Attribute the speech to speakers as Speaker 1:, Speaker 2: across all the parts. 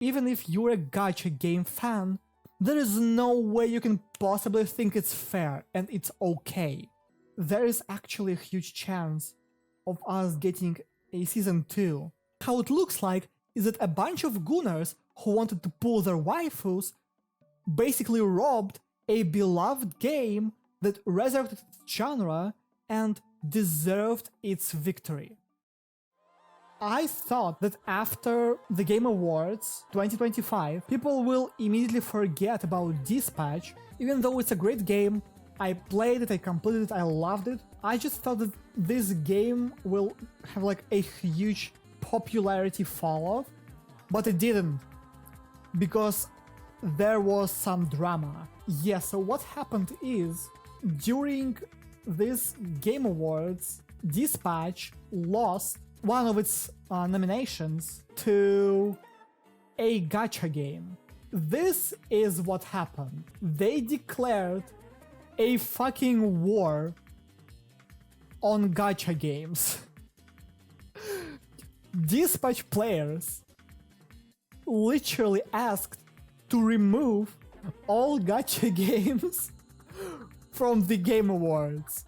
Speaker 1: even if you're a gacha game fan, there is no way you can possibly think it's fair and it's okay. There is actually a huge chance of us getting a season 2. How it looks like is that a bunch of gooners who wanted to pull their waifus basically robbed a beloved game that resurrected its genre and deserved its victory. I thought that after the Game Awards 2025, people will immediately forget about Dispatch, even though it's a great game. I played it, I completed it, I loved it. I just thought that this game will have like a huge popularity fall-off, but it didn't, because there was some drama. Yeah, so what happened is, during this Game Awards, Dispatch lost one of its nominations to a gacha game. This is what happened. They declared a fucking war on gacha games. Dispatch players literally asked to remove all gacha games from the Game Awards.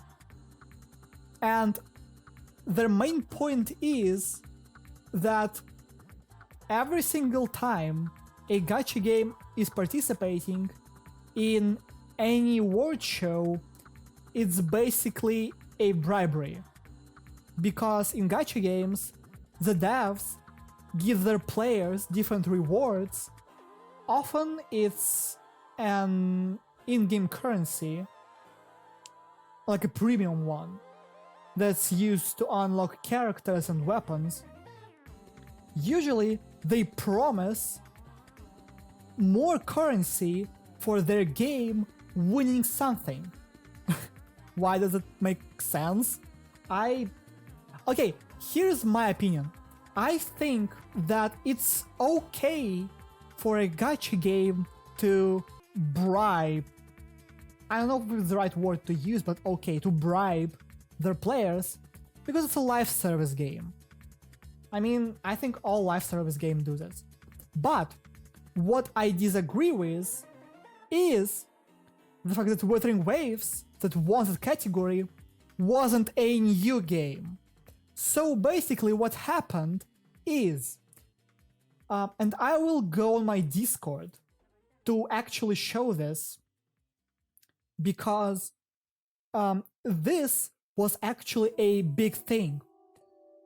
Speaker 1: And their main point is that every single time a gacha game is participating in any award show, it's basically a bribery. Because in gacha games, the devs give their players different rewards. Often it's an in-game currency, like a premium one, that's used to unlock characters and weapons. Usually, they promise more currency for their game winning something. Why does it make sense? Okay, here's my opinion. I think that it's okay for a gacha game to bribe, I don't know if it's the right word to use, but okay, to bribe their players, because it's a live service game. I mean, I think all live service games do this. But what I disagree with is the fact that Wuthering Waves, that won that category, wasn't a new game. So basically what happened is, and I will go on my Discord to actually show this, because this was actually a big thing.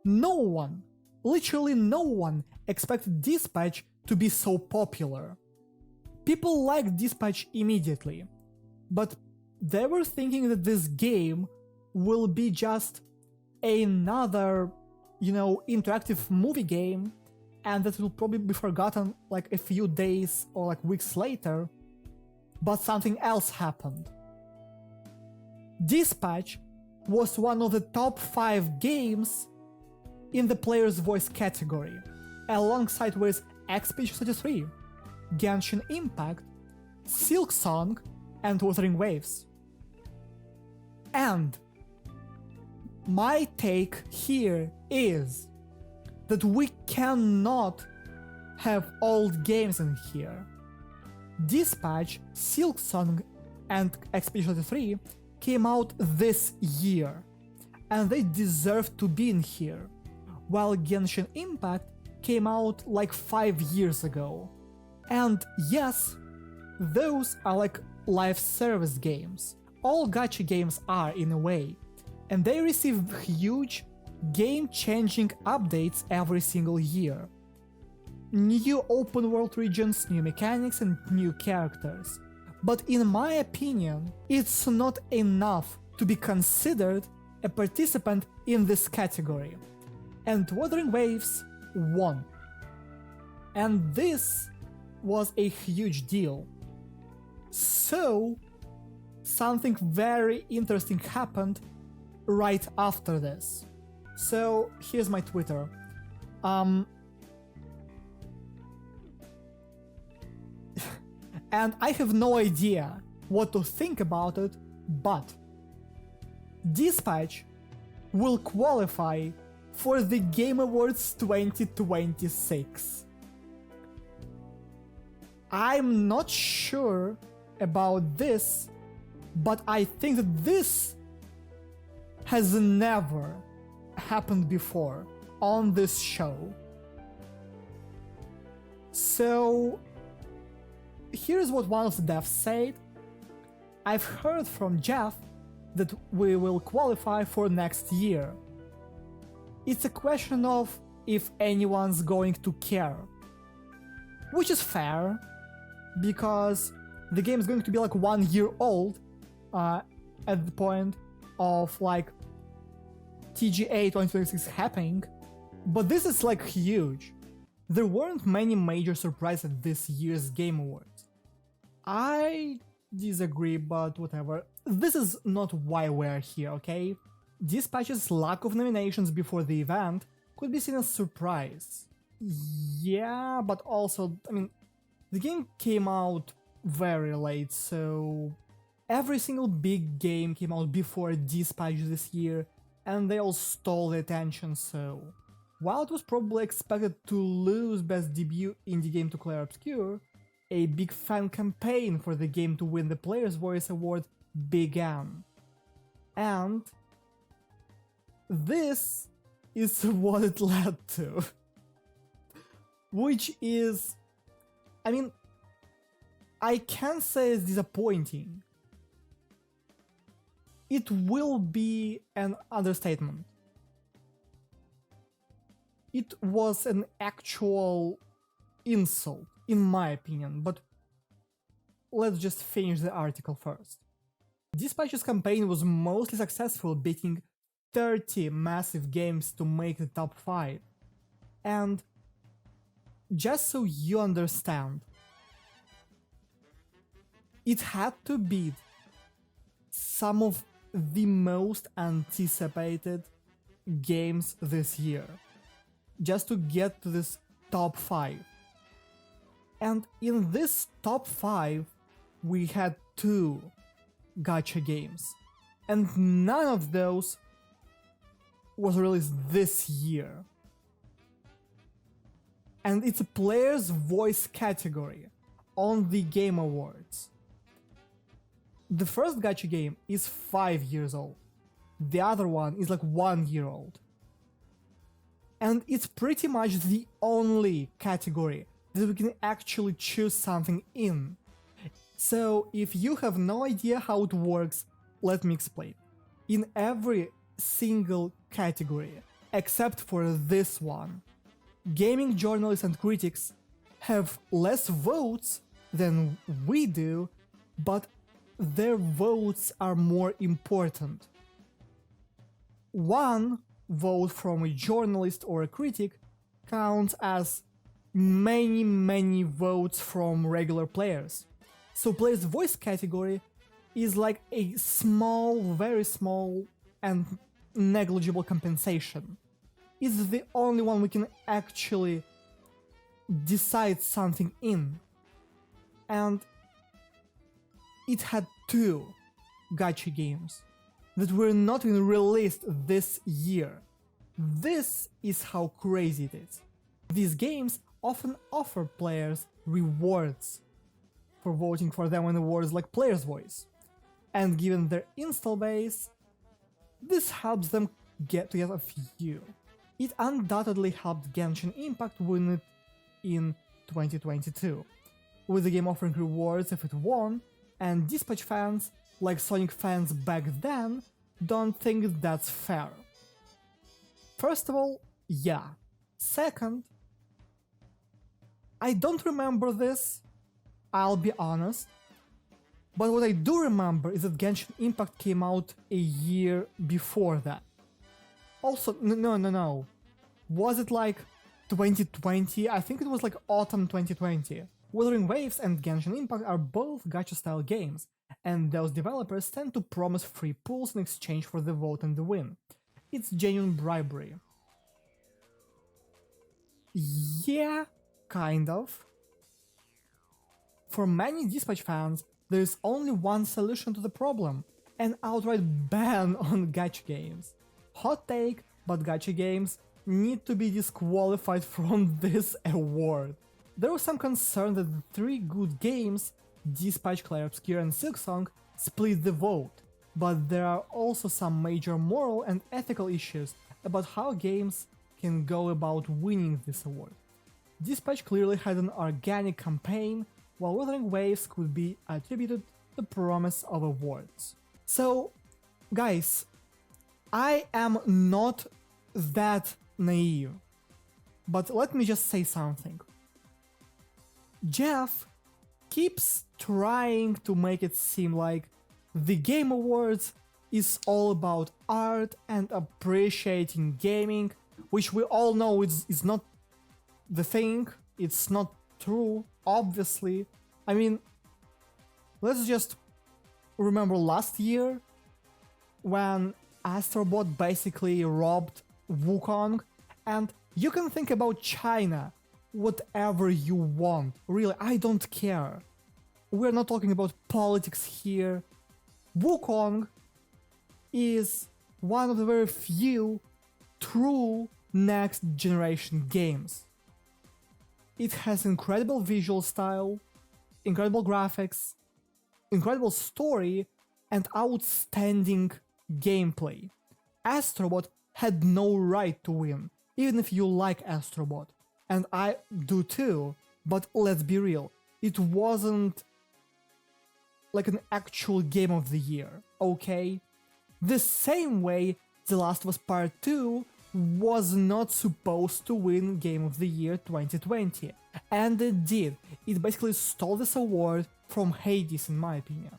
Speaker 1: No one, literally no one, expected Dispatch to be so popular. People liked Dispatch immediately, but they were thinking that this game will be just another, interactive movie game, and that will probably be forgotten like a few days or like weeks later. But something else happened. Dispatch was one of the top 5 games in the player's voice category, alongside with Expedition 33, Genshin Impact, Silk Song, and Wuthering Waves. And my take here is that we cannot have old games in here. Dispatch, Silk Song, and Expedition 33 came out this year, and they deserve to be in here, while Genshin Impact came out like 5 years ago. And yes, those are like live service games. All gacha games are in a way, and they receive huge game-changing updates every single year. New open world regions, new mechanics, and new characters. But in my opinion, it's not enough to be considered a participant in this category. And Wuthering Waves won. And this was a huge deal. So, something very interesting happened right after this. So, here's my Twitter. And I have no idea what to think about it, but Dispatch will qualify for the Game Awards 2026. I'm not sure about this, but I think that this has never happened before on this show. So here's what one of the devs said. I've heard from Jeff that we will qualify for next year. It's a question of if anyone's going to care. Which is fair, because the game is going to be like 1 year old at the point of like TGA 2026 happening, but this is like huge. There weren't many major surprises at this year's Game Awards. I disagree, but whatever. This is not why we're here, okay? Dispatch's lack of nominations before the event could be seen as surprise. Yeah, but also, I mean, the game came out very late, so every single big game came out before Dispatch this year, and they all stole the attention, so while it was probably expected to lose Best Debut Indie Game to Clair Obscur, a big fan campaign for the game to win the Player's Voice Award began. And this is what it led to. Which is, I mean, I can't say it's disappointing. It will be an understatement. It was an actual insult, in my opinion, but let's just finish the article first. Dispatch's campaign was mostly successful, beating 30 massive games to make the top 5. And just so you understand, it had to beat some of the most anticipated games this year just to get to this top 5. And in this top 5, we had 2 gacha games, and none of those was released this year. And it's a Player's Voice category on the Game Awards. The first gacha game is 5 years old. The other one is like 1 year old. And it's pretty much the only category that we can actually choose something in. So if you have no idea how it works, let me explain. In every single category, except for this one, gaming journalists and critics have less votes than we do, but their votes are more important. One vote from a journalist or a critic counts as many votes from regular players. So Player's Voice category is like a small, very small and negligible compensation. It's the only one we can actually decide something in. And it had 2 gacha games that were not even released this year. This is how crazy it is. These games often offer players rewards for voting for them in awards like Player's Voice. And given their install base, this helps them get to get a few. It undoubtedly helped Genshin Impact win it in 2022, with the game offering rewards if it won, and Dispatch fans, like Sonic fans back then, don't think that's fair. First of all, yeah. Second, I don't remember this, I'll be honest, but what I do remember is that Genshin Impact came out a year before that. Also, no. Was it like 2020? I think it was like autumn 2020. Wuthering Waves and Genshin Impact are both gacha-style games, and those developers tend to promise free pools in exchange for the vote and the win. It's genuine bribery. Yeah, kind of. For many Dispatch fans, there is only one solution to the problem: an outright ban on gacha games. Hot take, but gacha games need to be disqualified from this award. there was some concern that the three good games, Dispatch, Clair Obscure, and Silksong, split the vote, but there are also some major moral and ethical issues about how games can go about winning this award. Dispatch clearly had an organic campaign, while Wuthering Waves could be attributed to the promise of awards. So, guys, I am not that naive, but let me just say something. Jeff keeps trying to make it seem like the Game Awards is all about art and appreciating gaming, which we all know is not the thing, it's not true, obviously. I mean, let's just remember last year when Astrobot basically robbed Wukong, and you can think about China whatever you want. Really, I don't care. We're not talking about politics here. Wukong is one of the very few true next generation games. It has incredible visual style, incredible graphics, incredible story, and outstanding gameplay. Astrobot had no right to win, even if you like Astrobot. And I do too, but let's be real, it wasn't like an actual game of the year, okay? The same way The Last of Us Part 2 was not supposed to win Game of the Year 2020, and it did. It basically stole this award from Hades, in my opinion.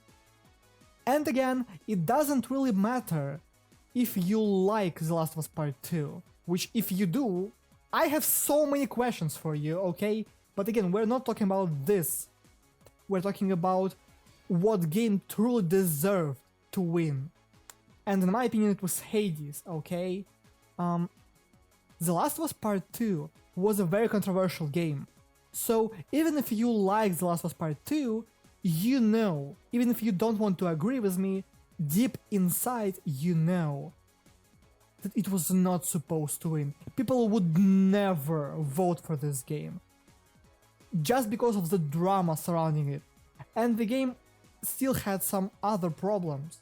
Speaker 1: And again, it doesn't really matter if you like The Last of Us Part 2, which if you do, I have so many questions for you, okay? But again, we're not talking about this. We're talking about what game truly deserved to win. And in my opinion, it was Hades, okay? The Last of Us Part 2 was a very controversial game. So even if you like The Last of Us Part 2, you know, even if you don't want to agree with me, deep inside you know that it was not supposed to win. People would never vote for this game just because of the drama surrounding it. And the game still had some other problems.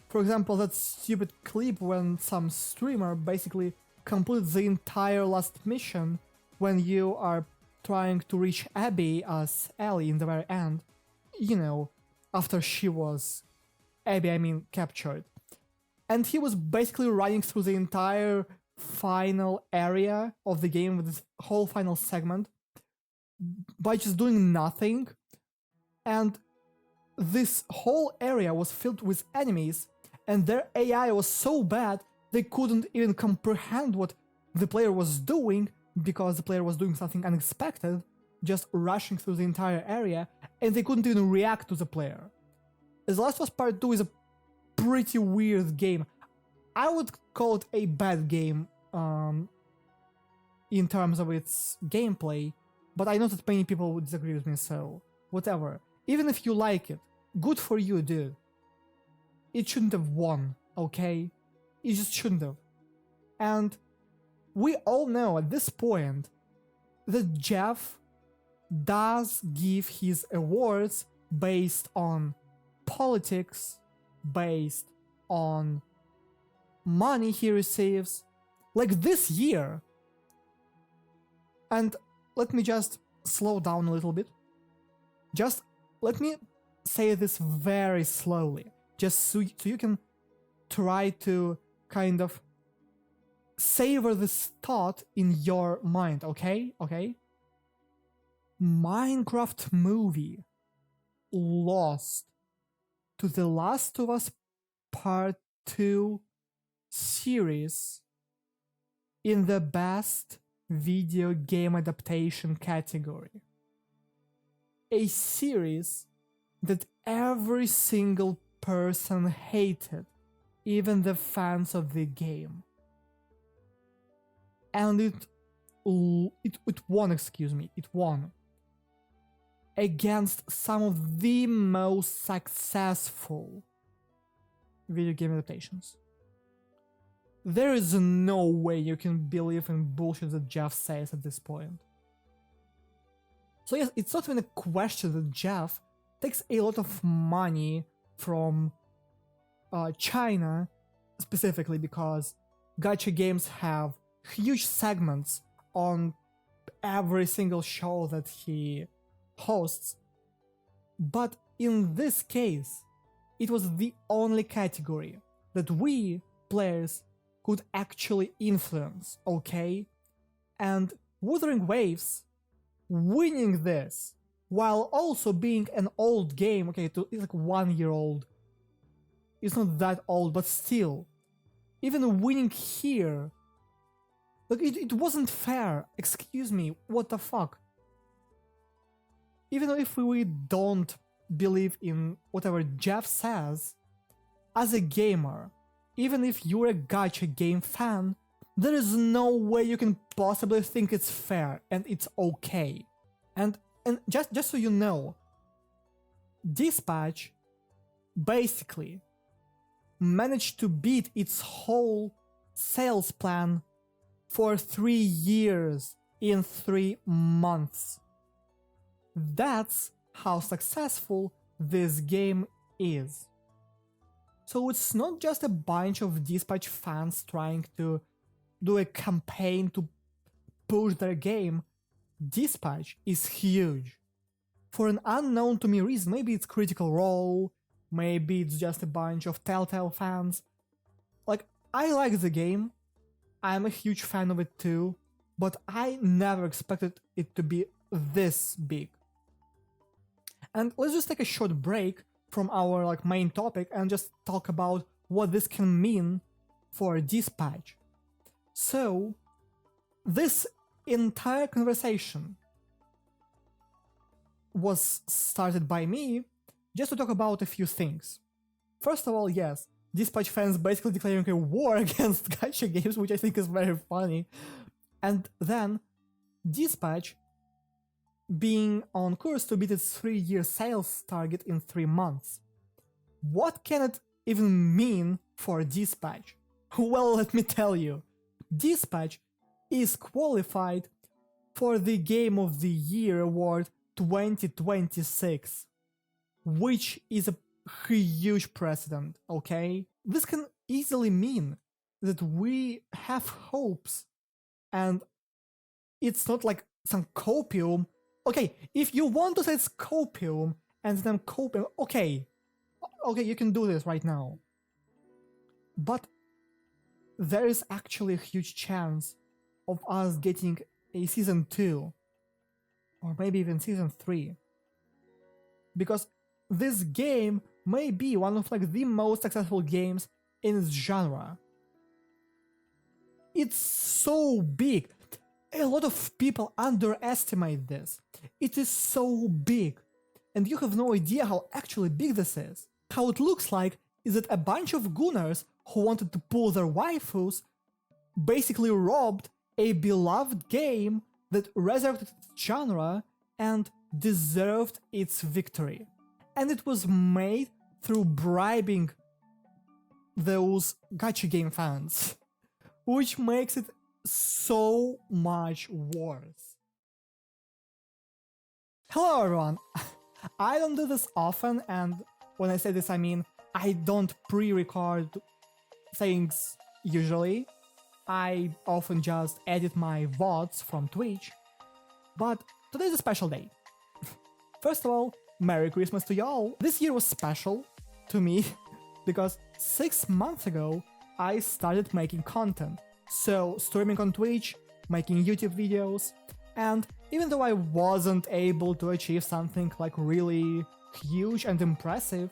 Speaker 1: For example, that stupid clip when some streamer basically completes the entire last mission when you are trying to reach Abby as Ellie in the very end. You know, after she was... Abby, I mean, captured. And he was basically running through the entire final area of the game with this whole final segment by just doing nothing. And this whole area was filled with enemies, and their AI was so bad they couldn't even comprehend what the player was doing because the player was doing something unexpected, just rushing through the entire area, and they couldn't even react to the player. The Last of Us Part 2 is a pretty weird game. I would call it a bad game in terms of its gameplay, but I know that many people would disagree with me, so whatever. Even if you like it, good for you, dude. It shouldn't have won, okay? It just shouldn't have. And we all know at this point that Jeff does give his awards based on politics, based on money he receives, like this year. And let me just slow down a little bit. Just let me say this very slowly, just so you can try to kind of savor this thought in your mind, okay? Okay? Minecraft movie lost to The Last of Us Part 2 series in the best video game adaptation category. A series that every single person hated, even the fans of the game. And it won, it won against some of the most successful video game adaptations. There is no way you can believe in bullshit that Jeff says at this point. So yes, it's not even a question that Jeff takes a lot of money from China, specifically because gacha games have huge segments on every single show that he hosts. But in this case, it was the only category that we, players, could actually influence, okay? And Wuthering Waves winning this, while also being an old game, okay, it's like 1 year old. It's not that old, but still, even winning here, like it wasn't fair. Excuse me, what the fuck? Even if we don't believe in whatever Jeff says, as a gamer, even if you're a gacha game fan, there is no way you can possibly think it's fair and it's okay. And just so you know, Dispatch basically managed to beat its whole sales plan for 3 years in 3 months. That's how successful this game is. So it's not just a bunch of Dispatch fans trying to do a campaign to push their game. Dispatch is huge. For an unknown to me reason, maybe it's Critical Role, maybe it's just a bunch of Telltale fans. Like, I like the game, I'm a huge fan of it too, but I never expected it to be this big. And let's just take a short break from our main topic and just talk about what this can mean for Dispatch. So, this entire conversation was started by me just to talk about a few things. First of all, yes, Dispatch fans basically declaring a war against gacha games, which I think is very funny. And then Dispatch being on course to beat its 3-year sales target in 3 months. What can it even mean for Dispatch? Well, let me tell you. Dispatch is qualified for the Game of the Year award 2026, which is a huge precedent, okay? This can easily mean that we have hopes, and it's not like some copium. Okay, if you want to say it's copium and then copium, okay, you can do this right now. But there is actually a huge chance of us getting a season 2, or maybe even season 3. Because this game may be one of the most successful games in its genre. It's so big. A lot of people underestimate this. It is so big. And you have no idea how actually big this is. How it looks like is that a bunch of gooners who wanted to pull their waifus basically robbed a beloved game that resurrected its genre and deserved its victory. And it was made through bribing those gacha game fans, which makes it so much worse. Hello everyone! I don't do this often, and when I say this I mean I don't pre-record things usually. I often just edit my VODs from Twitch, but today's a special day. First of all, Merry Christmas to y'all! This year was special to me because 6 months ago I started making content. So streaming on Twitch, making YouTube videos, and even though I wasn't able to achieve something really huge and impressive,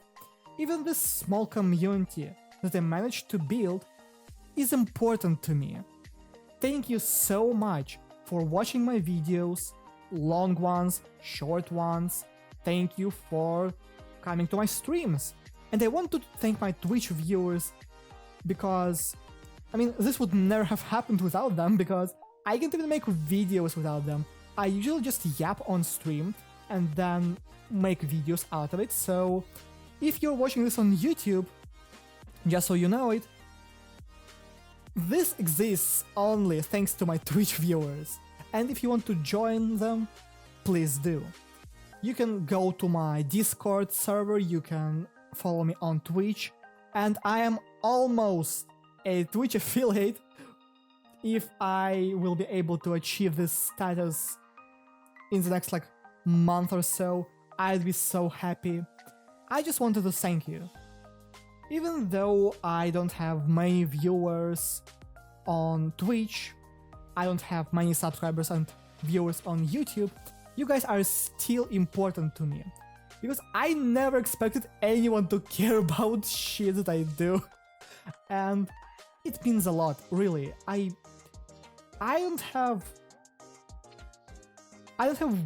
Speaker 1: even this small community that I managed to build is important to me. Thank you so much for watching my videos, long ones, short ones. Thank you for coming to my streams. And I want to thank my Twitch viewers because, this would never have happened without them, because I can't even make videos without them. I usually just yap on stream and then make videos out of it, so if you're watching this on YouTube, just so you know it, this exists only thanks to my Twitch viewers. And if you want to join them, please do. You can go to my Discord server, you can follow me on Twitch, and I am almost a Twitch affiliate. If I will be able to achieve this status in the next month or so, I'd be so happy. I just wanted to thank you. Even though I don't have many viewers on Twitch, I don't have many subscribers and viewers on YouTube, you guys are still important to me. Because I never expected anyone to care about shit that I do. And it means a lot, really. I don't have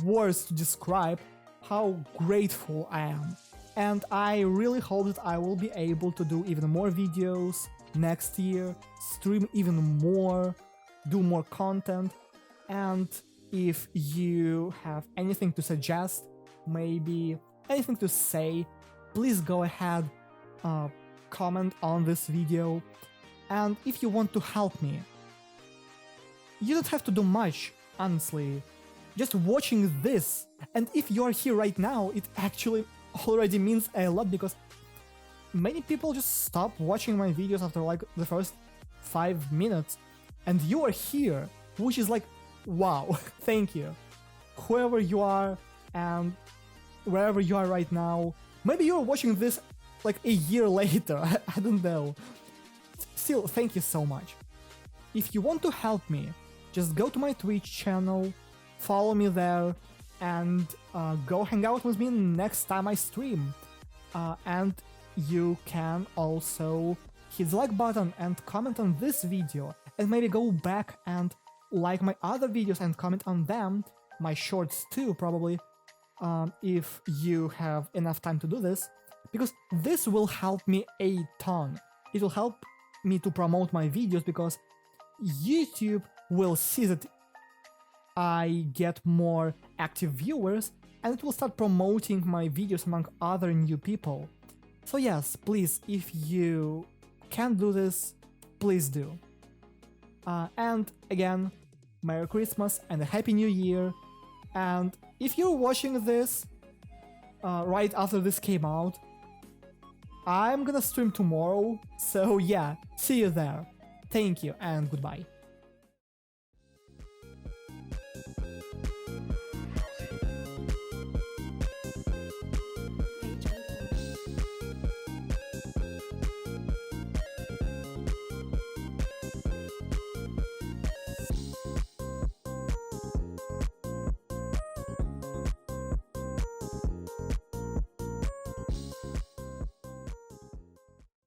Speaker 1: words to describe how grateful I am. And I really hope that I will be able to do even more videos next year, stream even more, do more content. And if you have anything to suggest, maybe anything to say, please go ahead, comment on this video. And if you want to help me, you don't have to do much, honestly. Just watching this, and if you are here right now, it actually already means a lot, because many people just stop watching my videos after the first 5 minutes, and you are here, which is wow. Thank you. Whoever you are and wherever you are right now, maybe you're watching this a year later, I don't know. Still, thank you so much. If you want to help me, just go to my Twitch channel, follow me there, and go hang out with me next time I stream. And you can also hit the like button and comment on this video, and maybe go back and like my other videos and comment on them, my shorts too probably, if you have enough time to do this, because this will help me a ton. It will help me to promote my videos, because YouTube will see that I get more active viewers, and it will start promoting my videos among other new people. So yes, please, if you can do this, please do. And again, Merry Christmas and a Happy New Year. And if you're watching this right after this came out, I'm gonna stream tomorrow, so yeah, see you there. Thank you and goodbye.